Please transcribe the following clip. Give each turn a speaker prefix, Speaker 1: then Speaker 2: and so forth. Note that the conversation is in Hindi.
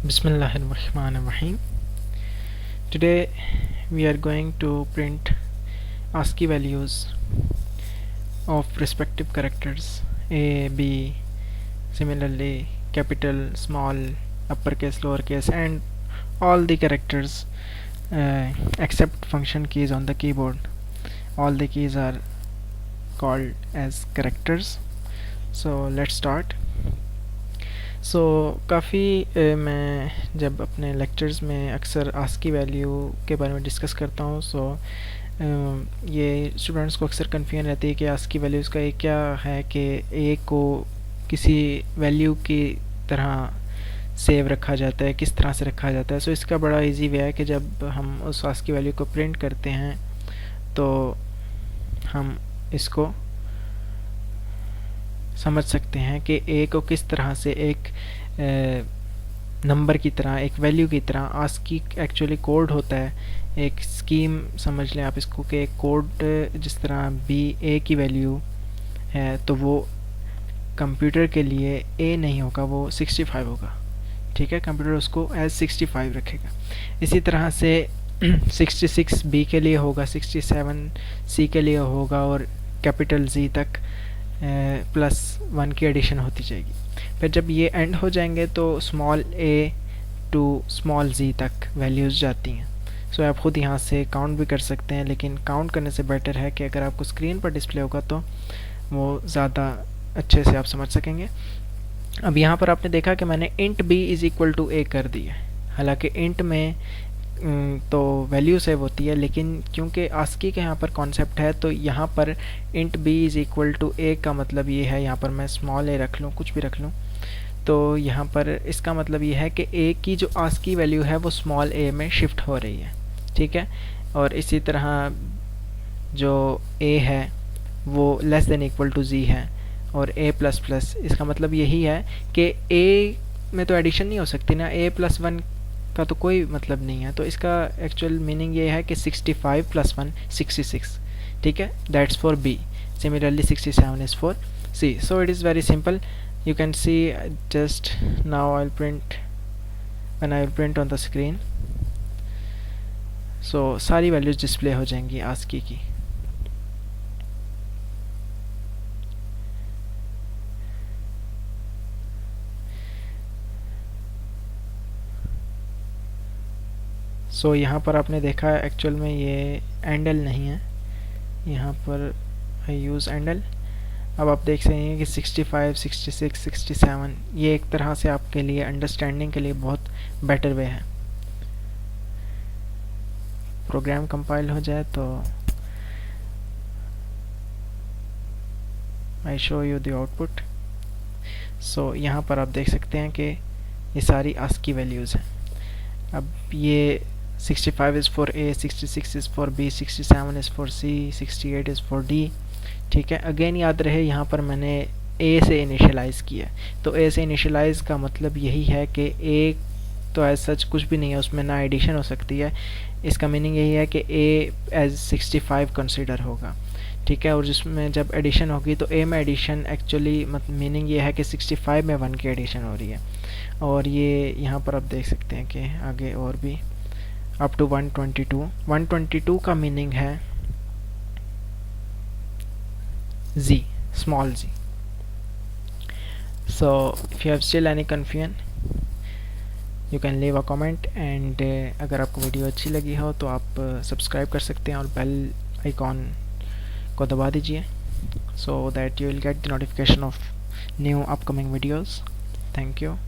Speaker 1: Bismillahirrahmanirrahim. Today we are going to print ASCII values of respective characters A, B, similarly capital, small, uppercase, lowercase, and all the characters except function keys on the keyboard. All the keys are called as characters. So let's start. काफ़ी मैं जब अपने लेक्चर्स में अक्सर आस्की वैल्यू के बारे में डिस्कस करता हूँ ये स्टूडेंट्स को अक्सर कन्फ्यूजन रहती है कि आस्की वैल्यूज़ का एक क्या है कि ए को किसी वैल्यू की तरह सेव रखा जाता है, किस तरह से रखा जाता है। इसका बड़ा इजी वे है कि जब हम उस आस्की वैल्यू को प्रिंट करते हैं तो हम इसको समझ सकते हैं कि ए को किस तरह से एक नंबर की तरह, एक वैल्यू की तरह आस्की एक्चुअली कोड होता है। एक स्कीम समझ लें आप इसको कि एक कोड जिस तरह बी ए की वैल्यू है तो वो कंप्यूटर के लिए ए नहीं होगा, वो 65 होगा। ठीक है, कंप्यूटर उसको एज 65 रखेगा। इसी तरह से 66 बी के लिए होगा, 67 सी के लिए होगा और कैपिटल जी तक +1 की एडिशन होती जाएगी। फिर जब ये एंड हो जाएंगे तो स्मॉल ए टू स्मॉल जी तक वैल्यूज़ जाती हैं। आप खुद यहाँ से काउंट भी कर सकते हैं, लेकिन काउंट करने से बेटर है कि अगर आपको स्क्रीन पर डिस्प्ले होगा तो वो ज़्यादा अच्छे से आप समझ सकेंगे। अब यहाँ पर आपने देखा कि मैंने int B is equal to A कर दी है। हालांकि इंट में तो वैल्यू सेव होती है, लेकिन क्योंकि आस्की का यहाँ पर कॉन्सेप्ट है तो यहाँ पर int B is equal to A का मतलब ये है, यहाँ पर मैं स्मॉल ए रख लूँ, कुछ भी रख लूँ, तो यहाँ पर इसका मतलब ये है कि ए की जो आस्की वैल्यू है वो स्मॉल ए में शिफ्ट हो रही है। ठीक है, और इसी तरह जो ए है वो लेस देन इक्वल टू जी है और ए प्लस प्लस, इसका मतलब यही है कि ए में तो एडिशन नहीं हो सकती ना, ए +1 का तो कोई मतलब नहीं है। तो इसका एक्चुअल मीनिंग ये है कि 65 + 1 66। ठीक है, that's for B. Similarly 67 is for C. So it is very simple. You can see just now I'll print when I will print on the screen. सारी वैल्यूज डिस्प्ले हो जाएंगी आस्की की। यहाँ पर आपने देखा एक्चुअल में ये एंडल नहीं है, यहाँ पर आई यूज़ एंडल। अब आप देख सकते हैं कि 65, 66, 67 ये एक तरह से आपके लिए अंडरस्टैंडिंग के लिए बहुत बेटर वे है। प्रोग्राम कंपाइल हो जाए तो I show you the output. यहाँ पर आप देख सकते हैं कि ये सारी आस्की वैल्यूज़ हैं। अब ये 65 is for A, 66 is for B, 67 is for C, 68 is for D. ठीक है, अगेन याद रहे यहाँ पर मैंने ए से इनिशियलाइज़ किया, तो ए से इनिशियलाइज़ का मतलब यही है कि ए तो एज सच कुछ भी नहीं है, उसमें ना एडिशन हो सकती है। इसका मीनिंग यही है कि ए एज 65 कंसिडर होगा। ठीक है, और जिसमें जब एडिशन होगी तो ए में एडिशन एक्चुअली मीनिंग ये है कि 65 में 1 की एडिशन हो रही है। और ये यहाँ पर आप देख सकते हैं कि आगे और भी अप टू 122 का मीनिंग है z, small z. So if you have still any confusion you can leave a comment, and अगर आपको वीडियो अच्छी लगी हो तो आप सब्सक्राइब कर सकते हैं और बेल आइकॉन को दबा दीजिए so that you will get the notification of new upcoming videos. Thank you.